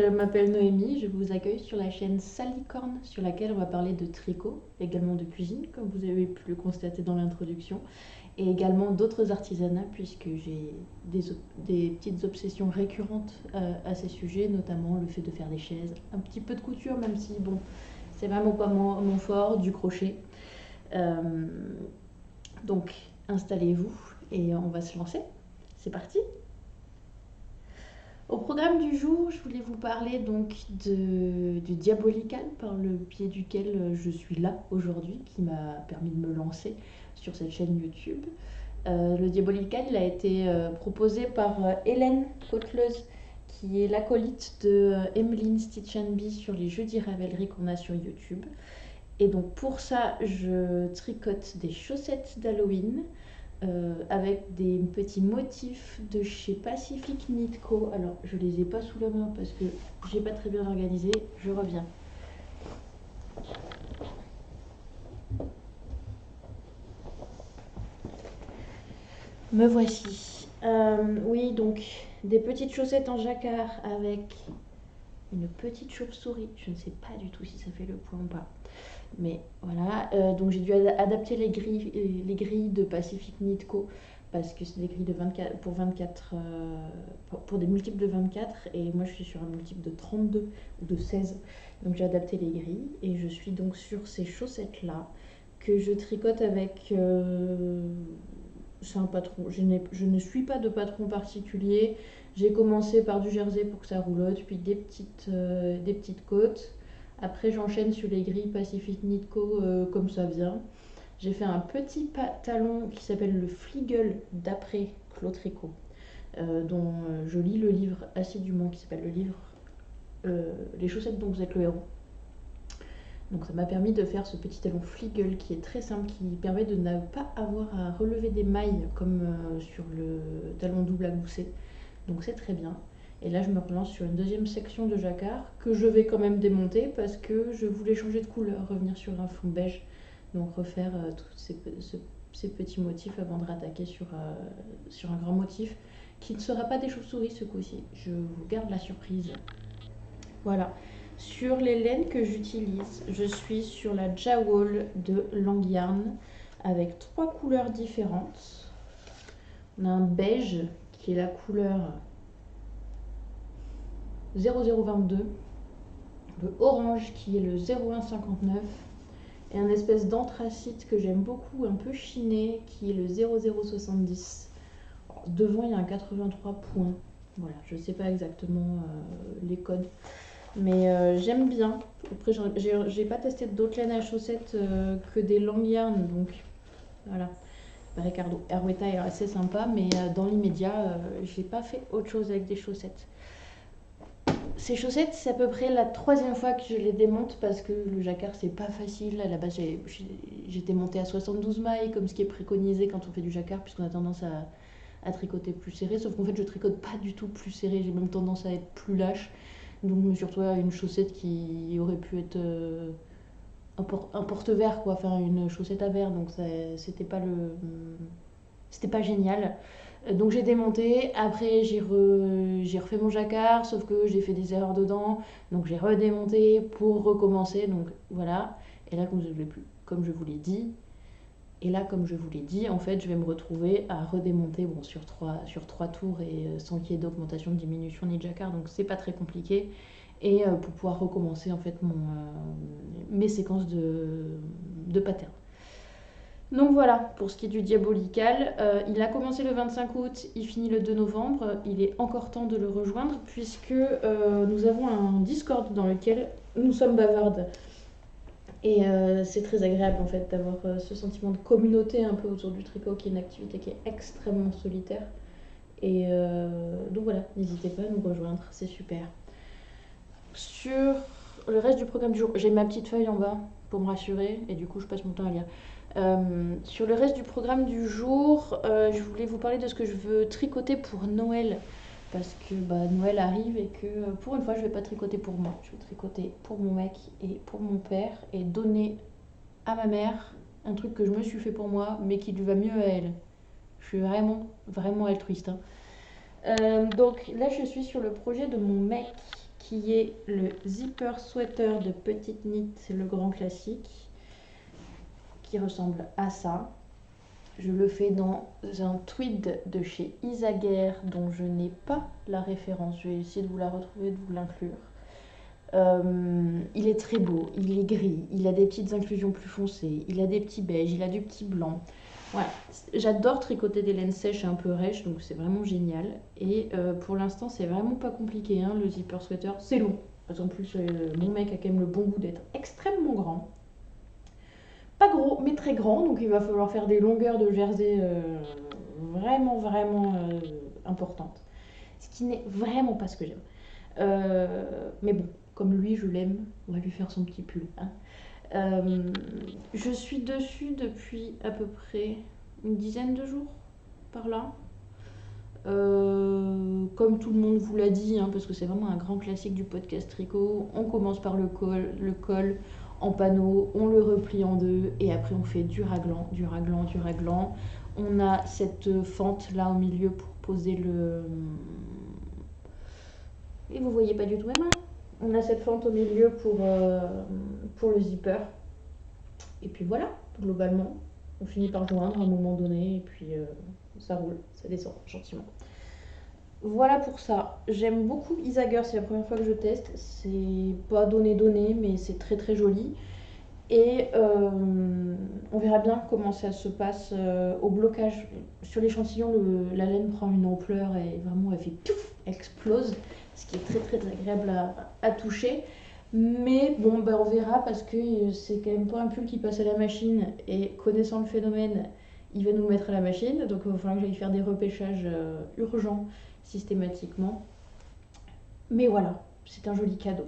je m'appelle Noémie, je vous accueille sur la chaîne Salicorne sur laquelle on va parler de tricot, également de cuisine comme vous avez pu le constater dans l'introduction, et également d'autres artisanats puisque j'ai des petites obsessions récurrentes à ces sujets, notamment le fait de faire des chaises, un petit peu de couture même si bon, c'est vraiment pas mon fort, du crochet. Euh, donc installez-vous et on va se lancer. C'est parti! Au programme du jour, je voulais vous parler donc du Diabolical par le biais duquel je suis là aujourd'hui, qui m'a permis de me lancer sur cette chaîne YouTube. Le Diabolical, il a été proposé par Hélène Coteleuse, qui est l'acolyte de Emeline Stitch and Bee sur les jeudis Ravelry qu'on a sur YouTube. Et donc pour ça, je tricote des chaussettes d'Halloween avec des petits motifs de chez Pacific Knit Co. Alors je les ai pas sous la main parce que j'ai pas très bien organisé, je reviens. Me voici. Oui, donc des petites chaussettes en jacquard avec une petite chauve-souris. Je ne sais pas du tout si ça fait le point ou pas. Mais voilà, donc j'ai dû adapter les grilles de Pacific Knit Co. Parce que c'est des grilles de 24, pour des multiples de 24 et moi je suis sur un multiple de 32 ou de 16. Donc j'ai adapté les grilles et je suis donc sur ces chaussettes là que je tricote avec c'est un patron. Je ne suis pas de patron particulier. J'ai commencé par du jersey pour que ça roulotte, puis des petites côtes. Après, j'enchaîne sur les grilles Pacific Knit Co. Comme ça vient. J'ai fait un petit pantalon qui s'appelle le Fliegel d'après Claude Tricot, dont je lis le livre assidûment, qui s'appelle le livre Les chaussettes dont vous êtes le héros. Donc ça m'a permis de faire ce petit talon Fliegel qui est très simple, qui permet de ne pas avoir à relever des mailles comme sur le talon double à gousset. Donc c'est très bien. Et là je me relance sur une deuxième section de jacquard que je vais quand même démonter parce que je voulais changer de couleur, revenir sur un fond beige. Donc refaire tous ces petits motifs avant de rattaquer sur un grand motif qui ne sera pas des chauves-souris ce coup-ci. Je vous garde la surprise. Voilà. Sur les laines que j'utilise, je suis sur la Jawol de Langyarn avec 3 couleurs différentes. On a un beige qui est la couleur 0022, le orange qui est le 0159 et un espèce d'anthracite que j'aime beaucoup, un peu chiné, qui est le 0070. Devant il y a un 83 points. Voilà, je ne sais pas exactement les codes. Mais j'aime bien. Après, j'ai pas testé d'autres laines à chaussettes que des Langyarn, donc voilà. Ricardo Arwetta est assez sympa, mais dans l'immédiat, j'ai pas fait autre chose avec des chaussettes. Ces chaussettes, c'est à peu près la 3e fois que je les démonte parce que le jacquard, c'est pas facile. À la base, j'étais montée à 72 mailles, comme ce qui est préconisé quand on fait du jacquard, puisqu'on a tendance à tricoter plus serré. Sauf qu'en fait, je tricote pas du tout plus serré, j'ai même tendance à être plus lâche. Donc je me suis retrouvée à une chaussette qui aurait pu être un porte-verre, quoi, enfin une chaussette à verre, donc c'était pas génial. Donc j'ai démonté, après j'ai refait mon jacquard, sauf que j'ai fait des erreurs dedans, donc j'ai redémonté pour recommencer, donc voilà. Et là, comme je vous l'ai dit, en fait, je vais me retrouver à redémonter bon, sur 3 tours et sans qu'il y ait d'augmentation, de diminution ni de jacquard, donc c'est pas très compliqué. Et pour pouvoir recommencer en fait mes séquences de patterns. Donc voilà, pour ce qui est du Diabolical, il a commencé le 25 août, il finit le 2 novembre, il est encore temps de le rejoindre puisque nous avons un Discord dans lequel nous sommes bavardes. Et c'est très agréable en fait d'avoir ce sentiment de communauté un peu autour du tricot, qui est une activité qui est extrêmement solitaire. Et donc voilà, n'hésitez pas à nous rejoindre, c'est super. Sur le reste du programme du jour, j'ai ma petite feuille en bas pour me rassurer et du coup je passe mon temps à lire. Sur le reste du programme du jour, je voulais vous parler de ce que je veux tricoter pour Noël. Parce que Noël arrive et que pour une fois je vais pas tricoter pour moi. Je vais tricoter pour mon mec et pour mon père et donner à ma mère un truc que je me suis fait pour moi mais qui lui va mieux à elle. Je suis vraiment altruiste. Donc là je suis sur le projet de mon mec qui est le zipper sweater de Petite Knit, c'est le grand classique, qui ressemble à ça. Je le fais dans un tweed de chez Isaguerre, dont je n'ai pas la référence. Je vais essayer de vous la retrouver, de vous l'inclure. Il est très beau, il est gris, il a des petites inclusions plus foncées, il a des petits beiges, il a du petit blanc. Ouais, j'adore tricoter des laines sèches et un peu rêches, donc c'est vraiment génial. Et pour l'instant, c'est vraiment pas compliqué, hein, le zipper sweater. C'est long. En plus, mon mec a quand même le bon goût d'être extrêmement grand. Pas gros, mais très grand, donc il va falloir faire des longueurs de jersey vraiment, vraiment importantes. Ce qui n'est vraiment pas ce que j'aime. Mais bon, comme lui, je l'aime, on va lui faire son petit pull. Hein. Je suis dessus depuis à peu près une dizaine de jours, par là. Comme tout le monde vous l'a dit, hein, parce que c'est vraiment un grand classique du podcast tricot, on commence par le col en panneau, on le replie en deux et après on fait du raglan, du raglan, du raglan. On a cette fente là au milieu pour poser le... Et vous voyez pas du tout mes mains. On a cette fente au milieu pour le zipper. Et puis voilà, globalement, on finit par joindre à un moment donné et puis ça roule, ça descend gentiment. Voilà pour ça. J'aime beaucoup Isager, c'est la première fois que je teste. C'est pas donné, mais c'est très très joli. Et on verra bien comment ça se passe au blocage. Sur l'échantillon, la laine prend une ampleur et vraiment elle fait pouf, explose, ce qui est très très agréable à toucher. Mais bon, ben, on verra parce que c'est quand même pas un pull qui passe à la machine et connaissant le phénomène, il va nous le mettre à la machine. Donc il va falloir que j'aille faire des repêchages urgents systématiquement. Mais voilà, c'est un joli cadeau.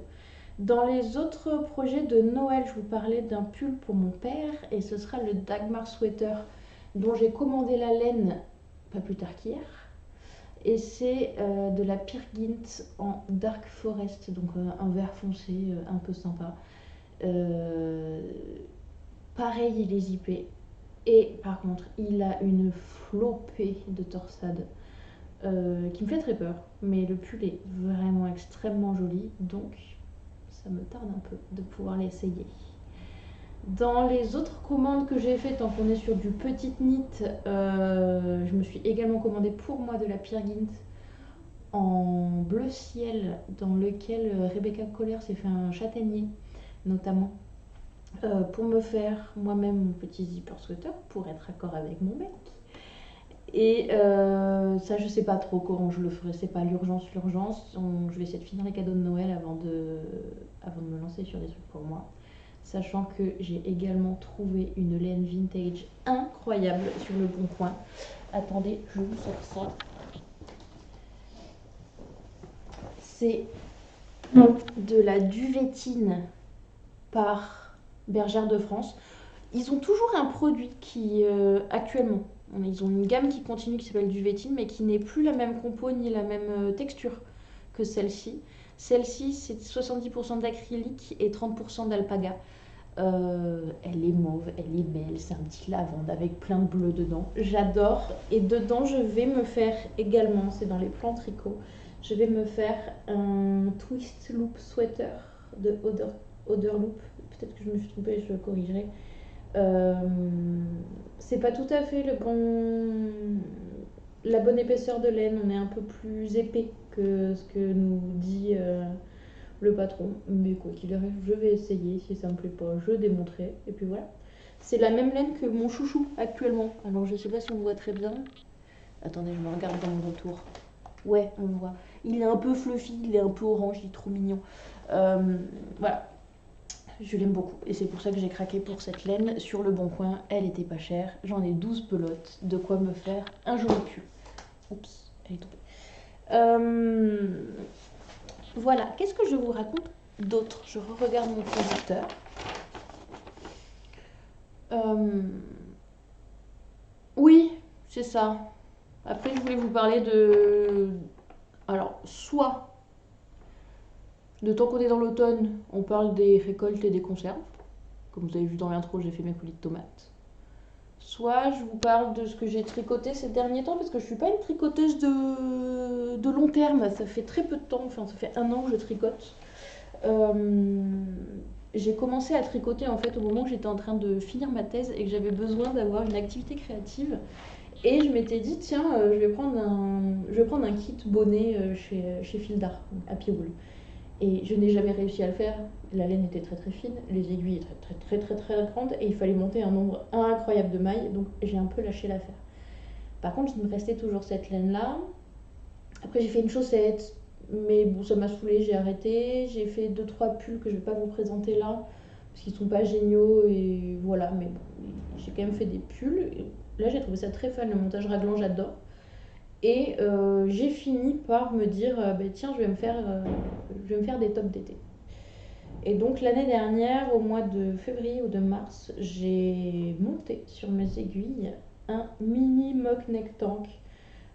Dans les autres projets de Noël, je vous parlais d'un pull pour mon père et ce sera le Dagmar Sweater dont j'ai commandé la laine pas plus tard qu'hier. Et c'est de la Peer Gynt en Dark Forest, donc un vert foncé un peu sympa. Pareil, il est zippé. Et par contre, il a une flopée de torsade qui me fait très peur. Mais le pull est vraiment extrêmement joli, donc ça me tarde un peu de pouvoir l'essayer. Dans les autres commandes que j'ai faites, tant qu'on est sur du petit knit, je me suis également commandé pour moi de la Peer Gynt en bleu ciel, dans lequel Rebecca Kohler s'est fait un châtaignier, notamment, pour me faire moi-même mon petit zipper sweater, pour être accord avec mon mec. Et ça, je sais pas trop comment je le ferai, c'est pas l'urgence. Je vais essayer de finir les cadeaux de Noël avant de me lancer sur des trucs pour moi. Sachant que j'ai également trouvé une laine vintage incroyable sur le Bon Coin. Attendez, je vous sors ça. C'est de la duvetine par Bergère de France. Ils ont toujours un produit qui, actuellement, ils ont une gamme qui continue qui s'appelle duvetine, mais qui n'est plus la même compo ni la même texture que celle-ci. Celle-ci, c'est 70% d'acrylique et 30% d'alpaga. Elle est mauve, elle est belle, c'est un petit lavande avec plein de bleu dedans. J'adore. Et dedans, je vais me faire également, c'est dans les plans tricot, je vais me faire un twist loop sweater de Oder Loop. Peut-être que je me suis trompée, je le corrigerai. C'est pas tout à fait la bonne épaisseur de laine, on est un peu plus épais que ce que nous dit le patron, mais quoi qu'il arrive, je vais essayer. Si ça me plaît pas, je démonterai. Et puis voilà. C'est la même laine que mon chouchou actuellement. Alors je sais pas si on voit très bien. Attendez, je me regarde dans mon retour. Ouais, on voit. Il est un peu fluffy, il est un peu orange, il est trop mignon. Voilà. Je l'aime beaucoup. Et c'est pour ça que j'ai craqué pour cette laine. Sur le Bon Coin, elle était pas chère. J'en ai 12 pelotes. De quoi me faire un joli pull. Oups, elle est tombée. Voilà, qu'est-ce que je vous raconte d'autre? Je regarde mon projecteur. Oui, c'est ça. Après, je voulais vous parler de... Alors, soit, de tant qu'on est dans l'automne, on parle des récoltes et des conserves. Comme vous avez vu dans l'intro, j'ai fait mes coulis de tomates. soit je vous parle de ce que j'ai tricoté ces derniers temps, parce que je suis pas une tricoteuse de long terme, ça fait très peu de temps, enfin ça fait 1 an que je tricote. J'ai commencé à tricoter en fait au moment où j'étais en train de finir ma thèse et que j'avais besoin d'avoir une activité créative. Et je m'étais dit, tiens, je vais prendre un kit bonnet chez Fil d'Art, à Piroul. Et je n'ai jamais réussi à le faire. La laine était très très fine, les aiguilles étaient très très très très grandes et il fallait monter un nombre incroyable de mailles, donc j'ai un peu lâché l'affaire. Par contre, il me restait toujours cette laine-là. Après, j'ai fait une chaussette, mais bon, ça m'a saoulée, j'ai arrêté. J'ai fait 2-3 pulls que je vais pas vous présenter là, parce qu'ils sont pas géniaux et voilà, mais bon, j'ai quand même fait des pulls. Là, j'ai trouvé ça très fun, le montage raglan, j'adore. Et j'ai fini par me dire, bah, tiens, je vais me faire des tops d'été. Et donc l'année dernière, au mois de février ou de mars, j'ai monté sur mes aiguilles un mini mock neck tank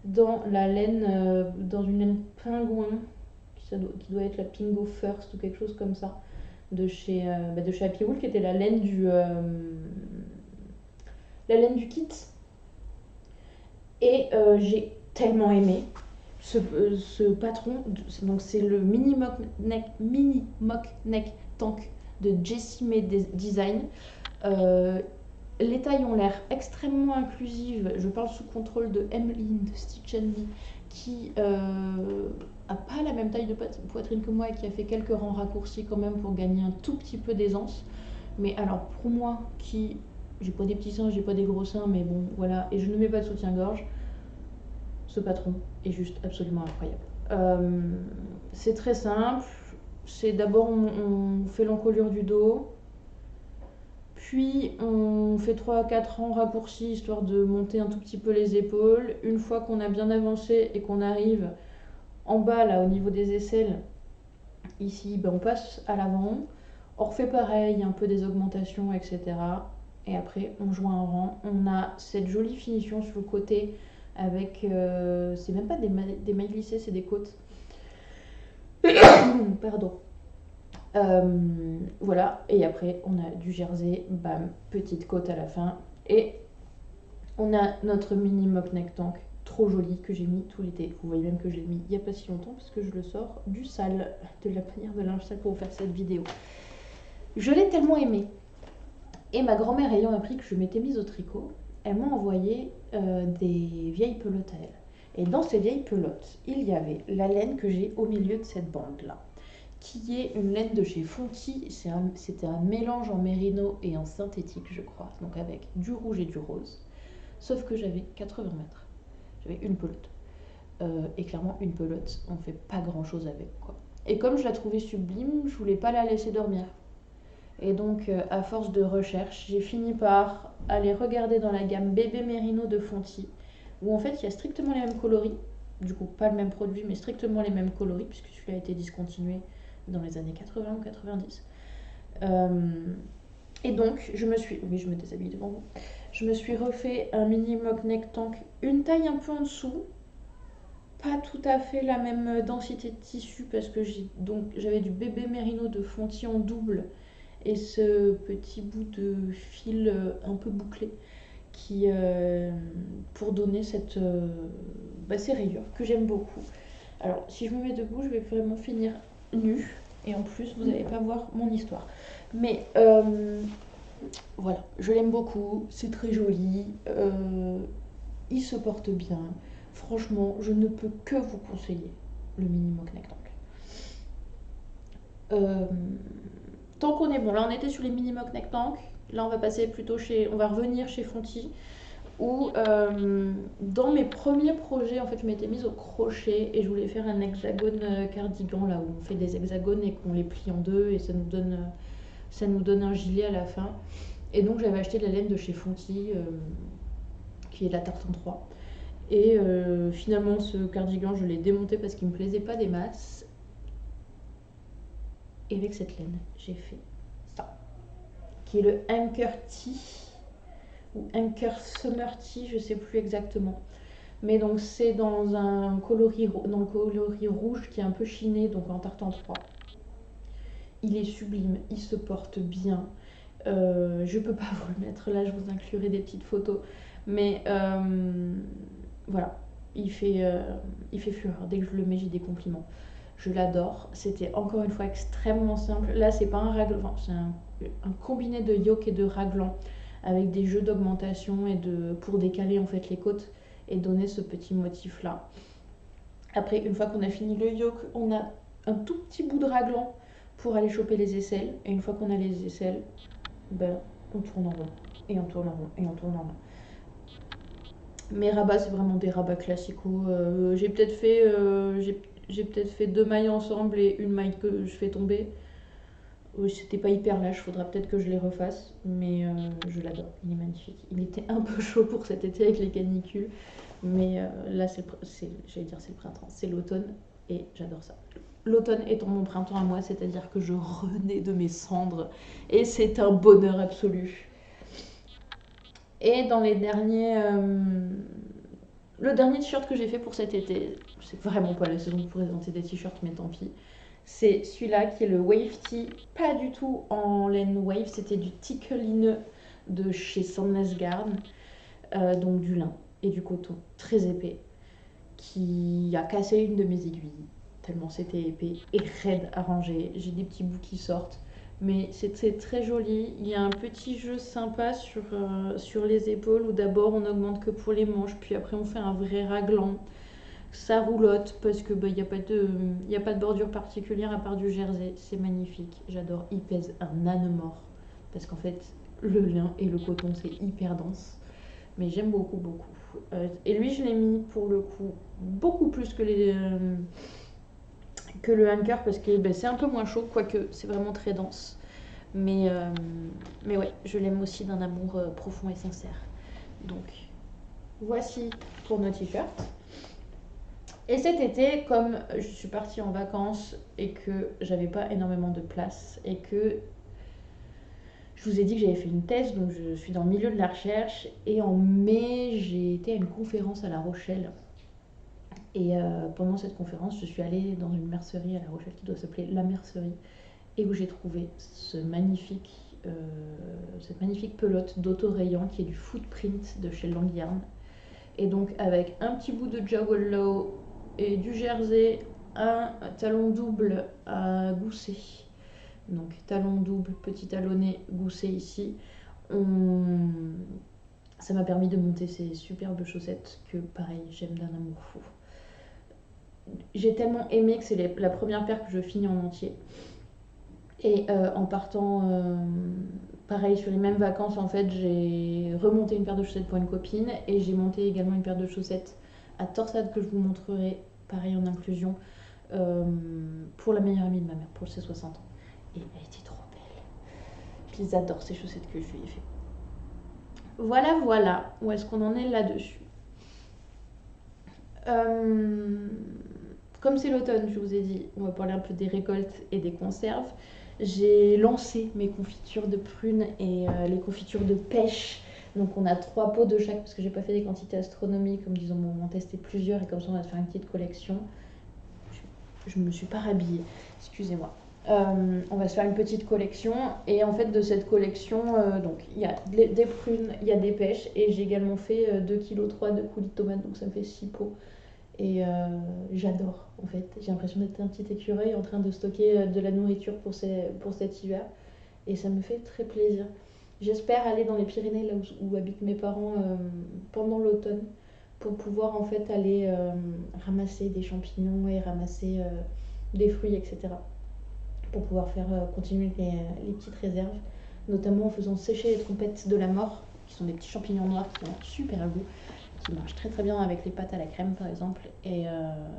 dans dans une laine pingouin, qui doit être la Pingo First ou quelque chose comme ça, de chez Happy Wool, qui était la laine du kit. Et j'ai tellement aimé ce patron. Donc c'est le mini mock neck tank de Jessie May Design. Les tailles ont l'air extrêmement inclusives. Je parle sous contrôle de Emmeline de Stitch Me, qui a pas la même taille de poitrine que moi et qui a fait quelques rangs raccourcis quand même pour gagner un tout petit peu d'aisance. Mais alors pour moi, qui j'ai pas des petits seins, j'ai pas des gros seins, mais bon voilà, et je ne mets pas de soutien-gorge, ce patron est juste absolument incroyable. C'est très simple. C'est d'abord on fait l'encolure du dos, puis on fait 3-4 rangs raccourcis histoire de monter un tout petit peu les épaules. Une fois qu'on a bien avancé et qu'on arrive en bas là au niveau des aisselles, ici on passe à l'avant, on refait pareil, un peu des augmentations, etc. Et après on joint un rang. On a cette jolie finition sur le côté avec, c'est même pas des mailles glissées, c'est des côtes. Pardon. Voilà, et après on a du jersey, bam, petite côte à la fin. Et on a notre mini mock neck tank, trop joli, que j'ai mis tout l'été. Vous voyez même que je l'ai mis il n'y a pas si longtemps, parce que je le sors du sale, de la panière de linge sale pour vous faire cette vidéo. Je l'ai tellement aimé. Et ma grand-mère ayant appris que je m'étais mise au tricot, elle m'a envoyé des vieilles pelotes à elle. Et dans ces vieilles pelotes, il y avait la laine que j'ai au milieu de cette bande-là, qui est une laine de chez Fonty. C'était un mélange en mérino et en synthétique, je crois, donc avec du rouge et du rose. Sauf que j'avais 80 mètres. J'avais une pelote. Et clairement, une pelote, on fait pas grand-chose avec, quoi. Et comme je la trouvais sublime, je voulais pas la laisser dormir. Et donc, à force de recherche, j'ai fini par aller regarder dans la gamme Bébé Mérino de Fonty, où en fait, il y a strictement les mêmes coloris. Du coup, pas le même produit, mais strictement les mêmes coloris, puisque celui-là a été discontinué dans les années 80 ou 90. Et donc, oui, je me déshabille devant vous. Je me suis refait un mini mock neck tank, une taille un peu en dessous. Pas tout à fait la même densité de tissu, parce que j'avais du Bébé Mérino de Fonty en double et ce petit bout de fil un peu bouclé qui pour donner ces rayures que j'aime beaucoup. Alors si je me mets debout, je vais vraiment finir nue et en plus vous n'allez pas voir mon histoire, mais voilà, je l'aime beaucoup, c'est très joli, il se porte bien. Franchement, je ne peux que vous conseiller le mini mock neck tank. Tant qu'on est bon, là on était sur les mini mock neck tank. Là on va passer plutôt on va revenir chez Fonty, où dans mes premiers projets, en fait, je m'étais mise au crochet et je voulais faire un hexagone cardigan, là où on fait des hexagones et qu'on les plie en deux et ça nous donne un gilet à la fin. Et donc j'avais acheté de la laine de chez Fonty, qui est la Tartan 3. Et finalement ce cardigan, je l'ai démonté parce qu'il me plaisait pas des masses. Et avec cette laine, j'ai fait ça, qui est le Anchor Tee ou Anchor Summer Tee, je sais plus exactement. Mais donc c'est dans le coloris rouge qui est un peu chiné, donc en tartan 3. Il est sublime, il se porte bien. Je peux pas vous le mettre là, je vous inclurai des petites photos. Mais voilà, il fait fureur. Dès que je le mets, j'ai des compliments. Je l'adore. C'était encore une fois extrêmement simple. Là, c'est pas un raglan, enfin, c'est un combiné de yoke et de raglan avec des jeux d'augmentation et pour décaler en fait les côtes et donner ce petit motif là. Après, une fois qu'on a fini le yoke, on a un tout petit bout de raglan pour aller choper les aisselles. Et une fois qu'on a les aisselles, ben, on tourne en rond. Et on tourne en rond. Et on tourne en rond. Mes rabats, c'est vraiment des rabats classicaux. J'ai peut-être fait 2 mailles ensemble et une maille que je fais tomber. C'était pas hyper lâche, faudra peut-être que je les refasse, mais je l'adore, il est magnifique. Il était un peu chaud pour cet été avec les canicules, mais là j'allais dire c'est le printemps, c'est l'automne et j'adore ça. L'automne étant mon printemps à moi, c'est-à-dire que je renais de mes cendres et c'est un bonheur absolu. Et dans les derniers, le dernier t-shirt que j'ai fait pour cet été, c'est vraiment pas la saison pour présenter des t-shirts, mais tant pis. C'est celui-là qui est le Wave Tee, pas du tout en laine wave, c'était du tickle de chez Sandnes Garn, donc du lin et du coton très épais, qui a cassé une de mes aiguilles, tellement c'était épais et raide à ranger. J'ai des petits bouts qui sortent, mais c'est très joli. Il y a un petit jeu sympa sur les épaules où d'abord on augmente que pour les manches, puis après on fait un vrai raglan. Ça roulotte parce que y a pas de bordure particulière à part du jersey. C'est magnifique, j'adore. Il pèse un âne mort parce qu'en fait le lin et le coton c'est hyper dense, mais j'aime beaucoup beaucoup. Et lui je l'ai mis pour le coup beaucoup plus que le Hunker parce que c'est un peu moins chaud, quoique c'est vraiment très dense. Mais ouais, je l'aime aussi d'un amour profond et sincère. Donc voici pour nos t-shirts. Et cet été, comme je suis partie en vacances et que j'avais pas énormément de place et que je vous ai dit que j'avais fait une thèse, donc je suis dans le milieu de la recherche. Et en mai, j'ai été à une conférence à La Rochelle. Et pendant cette conférence, je suis allée dans une mercerie à La Rochelle qui doit s'appeler La Mercerie et où j'ai trouvé cette magnifique pelote d'auto-rayant qui est du footprint de chez Langyarn. Et donc avec un petit bout de Jowel Low et du jersey, un talon double à gousset. Donc talon double, petit talonné, gousset ici. Ça m'a permis de monter ces superbes chaussettes que pareil, j'aime d'un amour fou. J'ai tellement aimé que c'est la première paire que je finis en entier. Et en partant, pareil, sur les mêmes vacances, en fait, j'ai remonté une paire de chaussettes pour une copine et j'ai monté également une paire de chaussettes à torsade que je vous montrerai, pareil en inclusion, pour la meilleure amie de ma mère, pour ses 60 ans. Et elle était trop belle. Je les adore, ces chaussettes que je lui ai fait. Voilà, voilà, où est-ce qu'on en est là-dessus. Comme c'est l'automne, je vous ai dit, on va parler un peu des récoltes et des conserves. J'ai lancé mes confitures de prunes et les confitures de pêche. Donc on a 3 pots de chaque parce que j'ai pas fait des quantités astronomiques, comme disons on va en tester plusieurs et comme ça on va se faire une petite collection. Je me suis pas rhabillée, excusez-moi. On va se faire une petite collection et en fait de cette collection, donc il y a des prunes, il y a des pêches et j'ai également fait 2,3 kg de coulis de tomates, donc ça me fait 6 pots. Et j'adore en fait, j'ai l'impression d'être un petit écureuil en train de stocker de la nourriture pour cet hiver et ça me fait très plaisir. J'espère aller dans les Pyrénées là où habitent mes parents pendant l'automne pour pouvoir en fait aller ramasser des champignons et ramasser des fruits, etc. Pour pouvoir faire continuer les petites réserves, notamment en faisant sécher les trompettes de la mort, qui sont des petits champignons noirs qui ont super goût, qui marche très très bien avec les pâtes à la crème par exemple. Et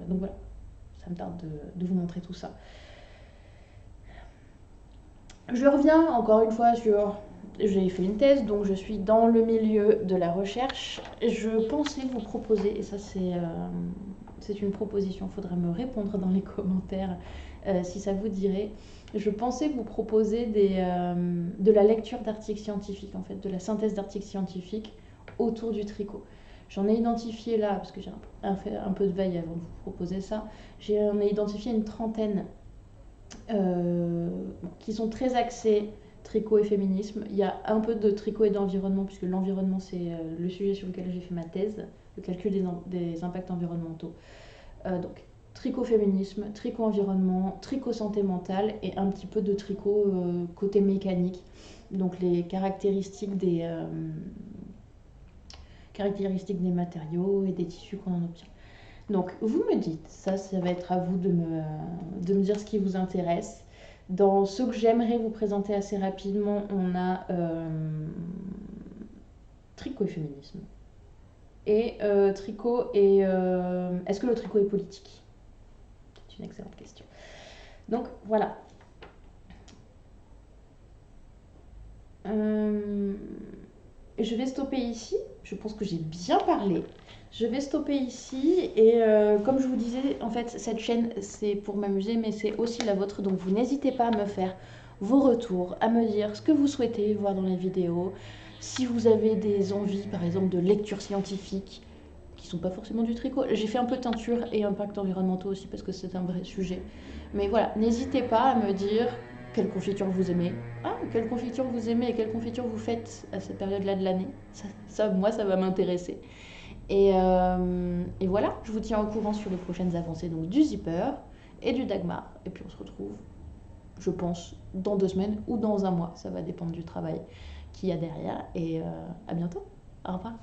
donc voilà, ça me tarde de vous montrer tout ça. Je reviens encore une fois sur... J'ai fait une thèse, donc je suis dans le milieu de la recherche. Je pensais vous proposer, et ça c'est une proposition, il faudra me répondre dans les commentaires si ça vous dirait. Je pensais vous proposer de la lecture d'articles scientifiques, en fait, de la synthèse d'articles scientifiques autour du tricot. J'en ai identifié là, parce que j'ai fait un peu de veille avant de vous proposer ça, j'en ai identifié une trentaine qui sont très axés tricot et féminisme. Il y a un peu de tricot et d'environnement, puisque l'environnement, c'est le sujet sur lequel j'ai fait ma thèse, le calcul des impacts environnementaux. Donc, tricot féminisme, tricot environnement, tricot santé mentale et un petit peu de tricot côté mécanique. Donc, les caractéristiques des matériaux et des tissus qu'on en obtient. Donc, vous me dites, ça va être à vous de me dire ce qui vous intéresse. Dans ceux que j'aimerais vous présenter assez rapidement, on a tricot et féminisme. Et tricot et... est-ce que le tricot est politique? C'est une excellente question. Donc, voilà. Je vais stopper ici. Je pense que j'ai bien parlé. Je vais stopper ici et comme je vous disais, en fait, cette chaîne, c'est pour m'amuser, mais c'est aussi la vôtre. Donc, vous n'hésitez pas à me faire vos retours, à me dire ce que vous souhaitez voir dans les vidéos. Si vous avez des envies, par exemple, de lecture scientifique, qui sont pas forcément du tricot. J'ai fait un peu teinture et impact environnementaux aussi parce que c'est un vrai sujet. Mais voilà, n'hésitez pas à me dire quelle confiture vous aimez. Ah, quelle confiture vous aimez et quelle confiture vous faites à cette période-là de l'année. Moi, ça va m'intéresser. Et voilà, je vous tiens au courant sur les prochaines avancées donc du zipper et du Dagmar. Et puis on se retrouve, je pense, dans 2 semaines ou dans un mois. Ça va dépendre du travail qu'il y a derrière. Et à bientôt. Au revoir.